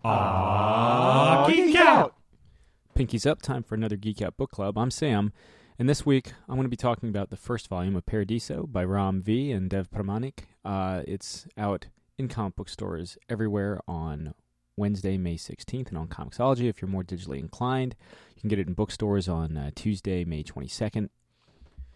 Geek Out! Pinkies up, time for another Geek Out Book Club. I'm Sam, and this week I'm going to be talking about the first volume of Paradiso by Ram V and Dev Pramanik. It's out in comic book stores everywhere on Wednesday, May 16th, and on Comixology if you're more digitally inclined. You can get it in bookstores on Tuesday, May 22nd.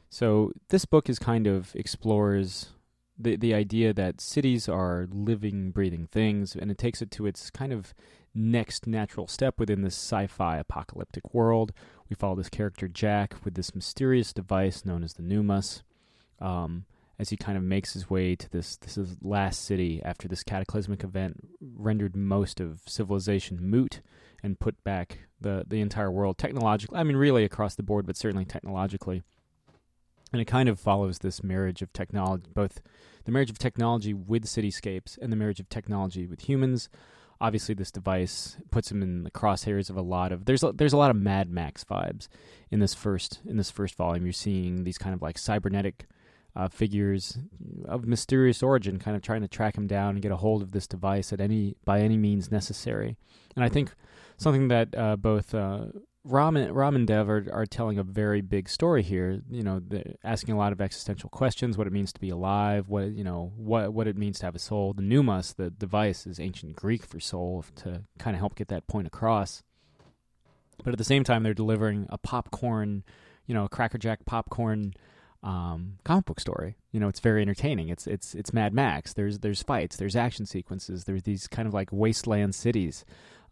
So this book is kind of explores the idea that cities are living, breathing things, and it takes it to its kind of next natural step within this sci-fi apocalyptic world. We follow this character Jack with this mysterious device known as the Numas, as he kind of makes his way to this last city after this cataclysmic event rendered most of civilization moot and put back the entire world technologically. I mean, really across the board, but certainly technologically. And it kind of follows this marriage of technology, both the marriage of technology with cityscapes and the marriage of technology with humans. Obviously, this device puts him in the crosshairs of a lot of there's a lot of Mad Max vibes in this first volume. You're seeing these kind of like cybernetic figures of mysterious origin, kind of trying to track him down and get a hold of this device by any means necessary. And I think something that both Ram and Dev are telling a very big story here. You know, asking a lot of existential questions: what it means to be alive, what it means to have a soul. The Numas, the device, is ancient Greek for soul, to kind of help get that point across. But at the same time, they're delivering a popcorn, Cracker Jack popcorn comic book story. It's very entertaining. It's Mad Max. There's fights. There's action sequences. There's these kind of like wasteland cities.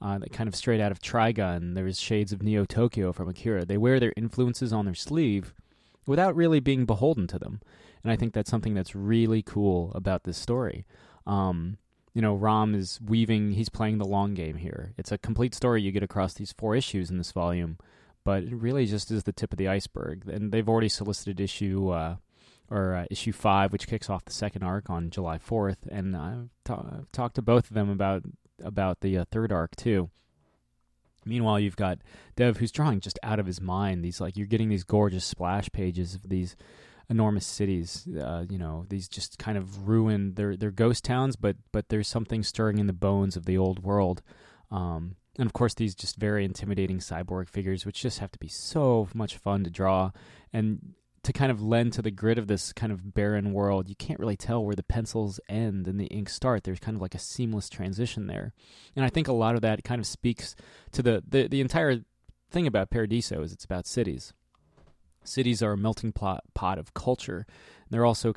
That kind of straight out of Trigun. There's shades of Neo Tokyo from Akira. They wear their influences on their sleeve without really being beholden to them. And I think that's something that's really cool about this story. Ram is he's playing the long game here. It's a complete story you get across these 4 issues in this volume, but it really just is the tip of the iceberg. And they've already solicited issue 5, which kicks off the second arc on July 4th. And I've talked to both of them about the third arc too. Meanwhile, you've got Dev, who's drawing just out of his mind. You're getting these gorgeous splash pages of these enormous cities. These just kind of ruined. They're ghost towns, but there's something stirring in the bones of the old world. And of course, these just very intimidating cyborg figures, which just have to be so much fun to draw and to kind of lend to the grit of this kind of barren world. You can't really tell where the pencils end and the ink start. There's kind of like a seamless transition there. And I think a lot of that kind of speaks to the entire thing about Paradiso is it's about cities. Cities are a melting pot of culture. They're also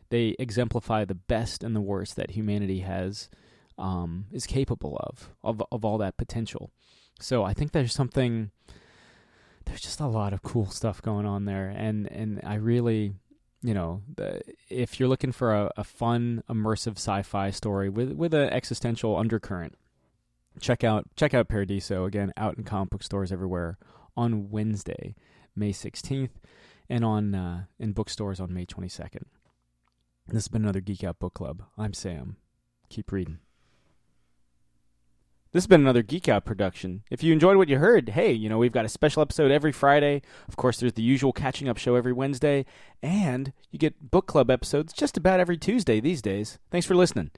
they exemplify the best and the worst that humanity is capable of all that potential. So I think there's just a lot of cool stuff going on there, and I really, if you're looking for a fun, immersive sci-fi story with an existential undercurrent, check out Paradiso, again, out in comic book stores everywhere on Wednesday, May 16th, and in bookstores on May 22nd. This has been another Geek Out Book Club. I'm Sam. Keep reading. This has been another Geek Out production. If you enjoyed what you heard, hey, we've got a special episode every Friday. Of course, there's the usual catching up show every Wednesday. And you get book club episodes just about every Tuesday these days. Thanks for listening.